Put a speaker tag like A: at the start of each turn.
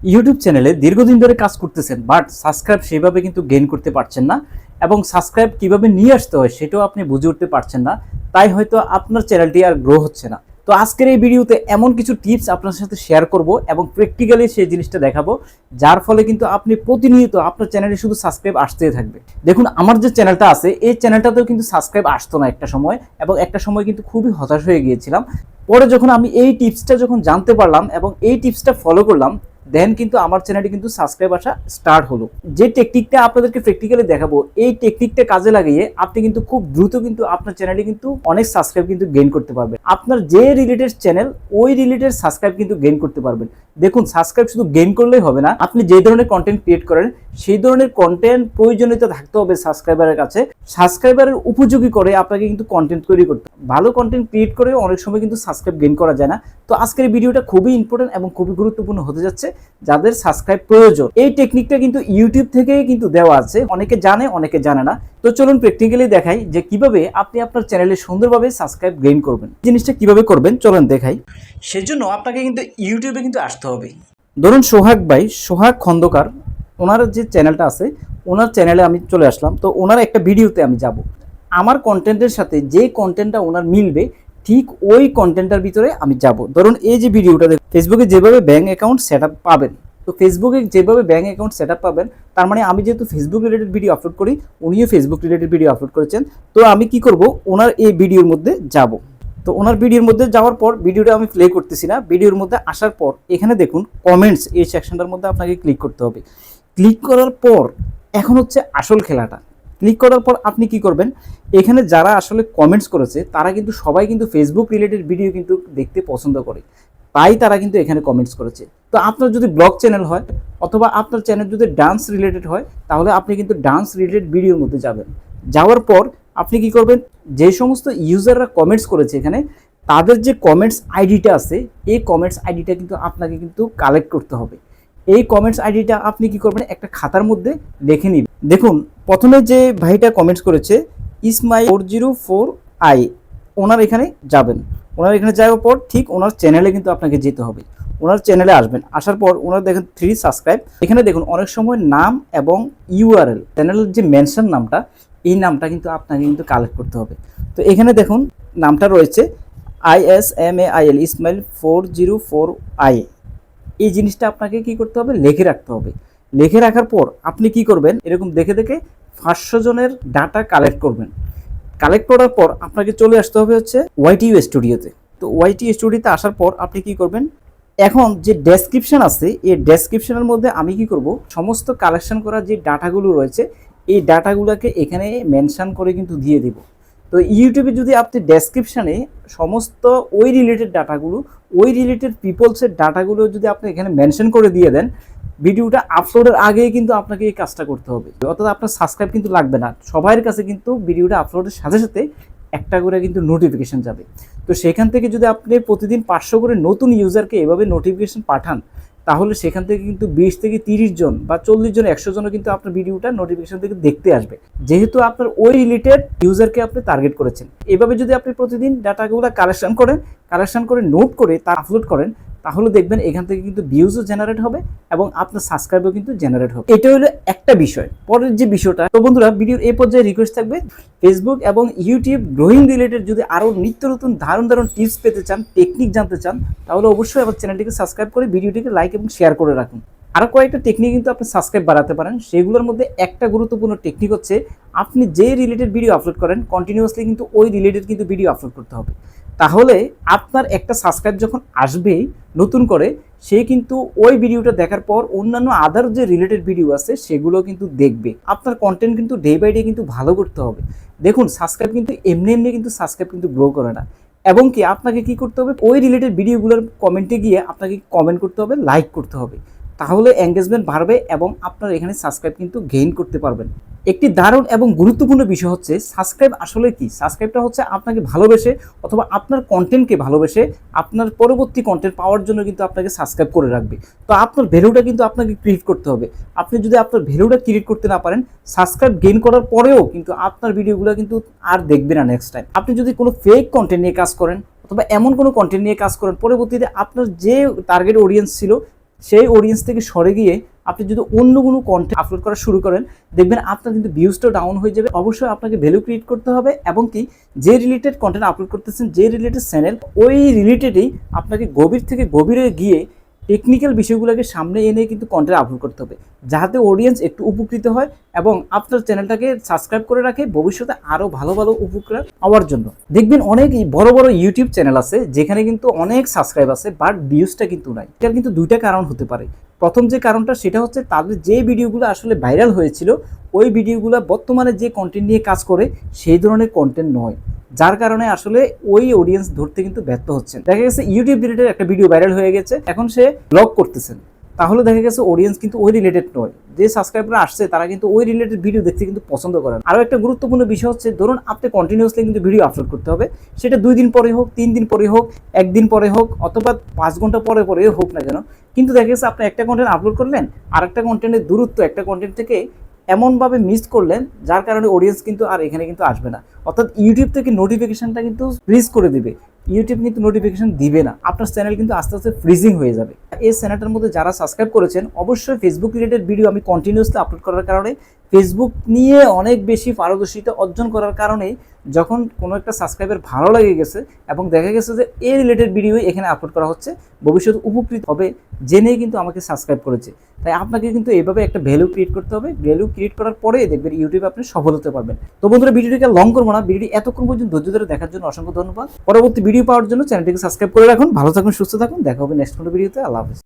A: YouTube চ্যানেলে দীর্ঘদিন ধরে কাজ করতেছেন, বাট সাবস্ক্রাইব সেভাবে কিন্তু গেইন করতে পারছেন না, এবং সাবস্ক্রাইব কিভাবে নিয়ে আসতে হয় সেটাও আপনি বুঝে উঠতে পারছেন না। তাই হয়তো আপনার চ্যানেলটি আর গ্রো হচ্ছে না। তো আজকের এই ভিডিওতে এমন কিছু টিপস আপনার সাথে শেয়ার করব এবং প্র্যাকটিক্যালি সেই জিনিসটা দেখাবো, যার ফলে কিন্তু আপনি প্রতিনিয়ত আপনার চ্যানেলে শুধু সাবস্ক্রাইব আসতেই থাকবে। দেখুন, আমার যে চ্যানেলটা আছে এই চ্যানেলটাতেও কিন্তু সাবস্ক্রাইব আসতো না একটা সময়, এবং একটা সময় কিন্তু খুবই হতাশ হয়ে গিয়েছিলাম। পরে যখন আমি এই টিপসটা যখন জানতে পারলাম এবং এই টিপসটা ফলো করলাম, দেন কিন্তু আমার চ্যানেলটি কিন্তু সাবস্ক্রাইব আসা স্টার্ট হলো। যে টেকনিকটা আপনাদেরকে প্র্যাকটিক্যালি দেখাবো, এই টেকনিকটা কাজে লাগিয়ে আপনি কিন্তু খুব দ্রুত কিন্তু আপনার চ্যানেলে কিন্তু অনেক সাবস্ক্রাইব কিন্তু গেইন করতে পারবেন। আপনার যে রিলেটেড চ্যানেল ওই রিলেটেড সাবস্ক্রাইব কিন্তু গেইন করতে পারবেন। দেখুন, সাবস্ক্রাইব শুধু গেইন করলেই হবে না, আপনি যে ধরনের কন্টেন্ট ক্রিয়েট করেন সেই ধরনের কন্টেন্ট প্রয়োজনীয়তা থাকতে হবে সাবস্ক্রাইবারের কাছে। সাবস্ক্রাইবারের উপযোগী করে আপনাকে কিন্তু কন্টেন্ট তৈরি করতে হবে। ভালো কন্টেন্ট ক্রিয়েট করে অনেক সময় কিন্তু সাবস্ক্রাইব গেইন করা যায় না। তো আজকের এই ভিডিওটা খুবই ইম্পর্টেন্ট এবং খুবই গুরুত্বপূর্ণ হতে যাচ্ছে। যাদের সাবস্ক্রাইব প্রয়োজন, এই টেকনিকটা কিন্তু ইউটিউব থেকেই কিন্তু দেওয়া আছে, অনেকে জানে অনেকে জানে না। তো চলুন প্র্যাকটিক্যালি দেখাই যে কিভাবে আপনি আপনার চ্যানেলে সুন্দরভাবে সাবস্ক্রাইব গেইন করবেন। জিনিসটা কিভাবে করবেন চলুন দেখাই। সেজন্য আপনাকে কিন্তু ইউটিউবে কিন্তু আসতে হবে। ধরুন সোহাগ খন্দকার, ওনার যে চ্যানেলটা আছে, ওনার চ্যানেলে আমি চলে আসলাম। তো ওনার একটা ভিডিওতে আমি যাব, আমার কন্টেন্টের সাথে যে কন্টেন্টটা ওনার মিলবে ঠিক ওই কন্টেন্টটার ভিতরে আমি যাব। ধরুন এই যে ভিডিওটা, ফেসবুকে যেভাবে ব্যাঙ্ক অ্যাকাউন্ট সেট আপ পাবেন, তো ফেসবুকে যেভাবে ব্যাঙ্ক অ্যাকাউন্ট সেট আপ পাবেন, তার মানে আমি যেহেতু ফেসবুক রিলেটেড ভিডিও আপলোড করি, উনিও ফেসবুক রিলেটেড ভিডিও আপলোড করেছেন। তো আমি কি করব, ওনার এই ভিডিওর মধ্যে যাব। তো ওনার ভিডিওর মধ্যে যাওয়ার পর ভিডিওটা আমি প্লে করতেছি না, ভিডিওর মধ্যে আসার পর এখানে দেখুন কমেন্টস, এই সেকশনটার মধ্যে আপনাকে ক্লিক করতে হবে। ক্লিক করার পর এখন হচ্ছে আসল খেলাটা। ক্লিক করার পর আপনি কি করবেন, এখানে যারা আসলে কমেন্টস করেছে তারা কিন্তু সবাই কিন্তু ফেসবুক রিলেটেড ভিডিও কিন্তু দেখতে পছন্দ করে, তাই তারা কিন্তু এখানে কমেন্টস করেছে। তো আপনার যদি ব্লগ চ্যানেল হয় অথবা আপনার চ্যানেল যদি ডান্স রিলেটেড হয়, তাহলে আপনি কিন্তু ডান্স রিলেটেড ভিডিওর মধ্যে যাবেন। যাওয়ার পর আপনি কি করবেন, যে সমস্ত ইউজাররা কমেন্টস করেছে এখানে, তাদের যে কমেন্টস আইডিটা আছে, এই কমেন্টস আইডিটা কিন্তু আপনাকে কিন্তু কালেক্ট করতে হবে। এই কমেন্টস আইডিটা আপনি কি করবেন, একটা খাতার মধ্যে লিখে নিবেন। দেখুন, প্রথমে যে ভাইটা কমেন্টস করেছে ismail404i, ওনার এখানে যাবেন। ওনার এখানে যাওয়ার পর ঠিক ওনার চ্যানেলে কিন্তু আপনাকে যেতে হবে। ওনার চ্যানেলে আসবেন, আসার পর ওনার দেখেন 3 সাবস্ক্রাইব, এখানে দেখুন অনেক সময় নাম এবং ইউআরএল, চ্যানেলের যে মেনশন নামটা, এই নামটা কিন্তু আপনাকে কিন্তু কালেক্ট করতে হবে। তো এখানে দেখুন নামটা রয়েছে ISMAIL, ismail404i। এই জিনিসটা আপনাকে কি করতে হবে, লিখে রাখতে হবে। লিখে রাখার পর আপনি কি করবেন, এরকম দেখে দেখে 500 জনের ডাটা কালেক্ট করবেন। কালেক্ট করার পর আপনাকে চলে আসতে হবে হচ্ছে ওয়াইটিইউ স্টুডিওতে। তো ওয়াইটিইউ স্টুডিওতে আসার পর আপনি কি করবেন, এখন যে ডেসক্রিপশন আছে এই ডেসক্রিপশনের মধ্যে আমি কি করব, সমস্ত কালেকশন করা যে ডাটাগুলো রয়েছে এই ডাটাগুলোকে এখানে মেনশন করে কিন্তু দিয়ে দিব। তো ইউটিউবে যদি আপনি ডেসক্রিপশানে সমস্ত ওই রিলেটেড ডাটাগুলো, ওই রিলেটেড পিপলসের ডাটাগুলো যদি আপনি এখানে মেনশন করে দিয়ে দেন, ভিডিওটা আপলোডের আগেই কিন্তু আপনাকে এই কাজটা করতে হবে। অর্থাৎ আপনার সাবস্ক্রাইব কিন্তু লাগবে না, সবার কাছে কিন্তু ভিডিওটা আপলোডের সাথে সাথে একটা করে কিন্তু নোটিফিকেশন যাবে। তো সেখান থেকে যদি আপনি প্রতিদিন 500 করে নতুন ইউজারকে এভাবে নোটিফিকেশন পাঠান, তাহলে সেখান থেকে কিন্তু 20 থেকে 30 জন বা 40 জন 100 জনও কিন্তু আপনার ভিডিওটা নোটিফিকেশন থেকে দেখতে আসবে, যেহেতু আপনার ওই রিলেটেড ইউজারকে আপনি টার্গেট করেছেন। এভাবে যদি আপনি প্রতিদিন ডাটাগুলো কালেকশন করে নোট করে তা আপলোড করেন, তাহলে দেখবেন এখান থেকে কিন্তু ভিউজও জেনারেট হবে এবং আপনার সাবস্ক্রাইবও কিন্তু জেনারেট হবে। এটা হলো একটা বিষয়। পরের যে বিষয়টা, তো বন্ধুরা ভিডিওর এই পর্যায়ে রিকোয়েস্ট থাকবে, ফেসবুক এবং ইউটিউব গ্রোয়িং রিলেটেড যদি আরও নিত্য নতুন দারুণ টিপস পেতে চান, টেকনিক জানতে চান, তাহলে অবশ্যই আমার চ্যানেলটিকে সাবস্ক্রাইব করে ভিডিওটিকে লাইক এবং শেয়ার করে রাখুন। আরও কয়েকটা টেকনিক কিন্তু আপনি সাবস্ক্রাইব বাড়াতে পারেন। সেগুলোর মধ্যে একটা গুরুত্বপূর্ণ টেকনিক হচ্ছে, আপনি যে রিলেটেড ভিডিও আপলোড করেন কন্টিনিউয়াসলি কিন্তু ওই রিলেটেড কিন্তু ভিডিও আপলোড করতে হবে। তাহলে আপনার একটা সাবস্ক্রাইব যখন আসবেই নতুন করে, সে কিন্তু ওই ভিডিওটা দেখার পর অন্যান্য আদার যে রিলেটেড ভিডিও আছে সেগুলো কিন্তু দেখবে। আপনার কন্টেন্ট কিন্তু ডে বাই ডে কিন্তু ভালো করতে হবে। দেখুন, সাবস্ক্রাইব কিন্তু এমনি এমনি কিন্তু সাবস্ক্রাইব কিন্তু গ্রো করে না, এবং কি আপনাকে কি করতে হবে, ওই রিলেটেড ভিডিওগুলোর কমেন্টে গিয়ে আপনাকে কমেন্ট করতে হবে, লাইক করতে হবে, তাহলে এঙ্গেজমেন্ট বাড়বে এবং আপনার এখানে সাবস্ক্রাইব কিন্তু গেইন করতে পারবেন। একটি দারুণ এবং গুরুত্বপূর্ণ বিষয় হচ্ছে সাবস্ক্রাইব আসলে কি। সাবস্ক্রাইবটা হচ্ছে আপনাকে ভালোবেসে অথবা আপনার কন্টেন্টকে ভালোবেসে আপনার পরবর্তী কন্টেন্ট পাওয়ার জন্য কিন্তু আপনাকে সাবস্ক্রাইব করে রাখবে। তো আপনার ভ্যালুটা কিন্তু আপনাকে ক্রিয়েট করতে হবে। আপনি যদি আপনার ভ্যালুটা ক্রিয়েট করতে না পারেন, সাবস্ক্রাইব গেইন করার পরেও কিন্তু আপনার ভিডিওগুলো কিন্তু আর দেখবে না নেক্সট টাইম। আপনি যদি কোনো ফেক কন্টেন্ট নিয়ে কাজ করেন অথবা এমন কোনো কন্টেন্ট নিয়ে কাজ করেন, পরবর্তীতে আপনার যে টার্গেট অডিয়েন্স ছিল সেই অডিয়েন্স থেকে সরে গিয়ে আপনি যদি অন্য কোনো কন্টেন্ট আপলোড করা শুরু করেন, দেখবেন আপনার কিন্তু ভিউজটাও ডাউন হয়ে যাবে। অবশ্যই আপনাকে ভ্যালু ক্রিয়েট করতে হবে এবং কি যে রিলেটেড কন্টেন্ট আপলোড করতেছেন, যে রিলেটেড চ্যানেল, ওই রিলেটেডেই আপনাকে গভীর থেকে গভীরে গিয়ে টেকনিক্যাল বিষয়গুলোকে সামনে এনে কিন্তু কন্টেন্ট আপলোড করতে হবে, যাতে অডিয়েন্স একটু উপকৃত হয় এবং আপনার চ্যানেলটাকে সাবস্ক্রাইব করে রাখে ভবিষ্যতে আরও ভালো ভালো উপকার পাওয়ার জন্য। দেখবেন অনেক বড় বড় ইউটিউব চ্যানেল আছে যেখানে কিন্তু অনেক সাবস্ক্রাইব আছে, বাট ভিউজটা কিন্তু নাই। এটার কিন্তু দুইটা কারণ হতে পারে। প্রথম যে কারণটা সেটা হচ্ছে তাদের যে ভিডিওগুলো আসলে ভাইরাল হয়েছিল, ওই ভিডিওগুলো বর্তমানে যে কন্টেন্ট নিয়ে কাজ করে সেই ধরনের কন্টেন্ট নয়, যার কারণে আসলে ওই অডিয়েন্স ধরতে কিন্তু ব্যর্থ হচ্ছেন। দেখা গেছে ইউটিউব রিলেটেড একটা ভিডিও ভাইরাল হয়ে গেছে, এখন সে ব্লগ করতেছেন, তাহলে দেখা গেছে অডিয়েন্স কিন্তু ওই রিলেটেড নয়। যে সাবস্ক্রাইবাররা আসছে তারা কিন্তু ওই রিলেটেড ভিডিও দেখতে কিন্তু পছন্দ করেন। আরও একটা গুরুত্বপূর্ণ বিষয় হচ্ছে, ধরুন আপনি কন্টিনিউয়াসলি কিন্তু ভিডিও আপলোড করতে হবে, সেটা 2 দিন পরে হোক, 3 দিন পরে হোক, 1 দিন পরে হোক, অথবা 5 ঘন্টা পরে পরে হোক না কেন, কিন্তু দেখা গেছে আপনি একটা কন্টেন্ট আপলোড করলেন, আর একটা কন্টেন্টের দূরত্ব একটা কন্টেন্ট থেকে এমনভাবে মিস করলেন যার কারণে অডিয়েন্স কিন্তু আর এখানে কিন্তু আসবে না। অর্থাৎ ইউটিউব থেকে নোটিফিকেশনটা কিন্তু ফ্রিজ করে দিবে, ইউটিউব কিন্তু নোটিফিকেশন দিবে না, আপনার চ্যানেল কিন্তু আস্তে আস্তে ফ্রিজিং হয়ে যাবে। এই চ্যানেলটার মধ্যে যারা সাবস্ক্রাইব করেছেন, অবশ্যই ফেসবুক রিলেটেড ভিডিও আমি কন্টিনিউয়াসলি আপলোড করার কারণে, ফেসবুক নিয়ে অনেক বেশি পারদর্শিতা অর্জন করার কারণেই যখন কোনো একটা সাবস্ক্রাইবার ভালো লেগে গেছে এবং দেখা গেছে যে এই রিলেটেড ভিডিও এখানে আপলোড করা হচ্ছে, ভবিষ্যতে উপকৃত হবে জেনেই কিন্তু আমাকে সাবস্ক্রাইব করেছে। তাই আপনাকে কিন্তু এইভাবে একটা ভ্যালু ক্রিয়েট করতে হবে। ভ্যালু ক্রিয়েট করার পরে দেখবেন ইউটিউবে আপনি সফল হতে পারবেন। তো বন্ধুরা, ভিডিওটিকে লং করবো না, ভিডিওটি এতক্ষণ পর্যন্ত ধৈর্য ধরে দেখার জন্য অসংখ্য ধন্যবাদ। পরবর্তী ভিডিও পাওয়ার জন্য চ্যানেলটিকে সাবস্ক্রাইব করে রাখুন। ভালো থাকুন, সুস্থ থাকুন, দেখা হবে নেক্সট কোনো ভিডিওতে। আল্লাহ হাফেজ।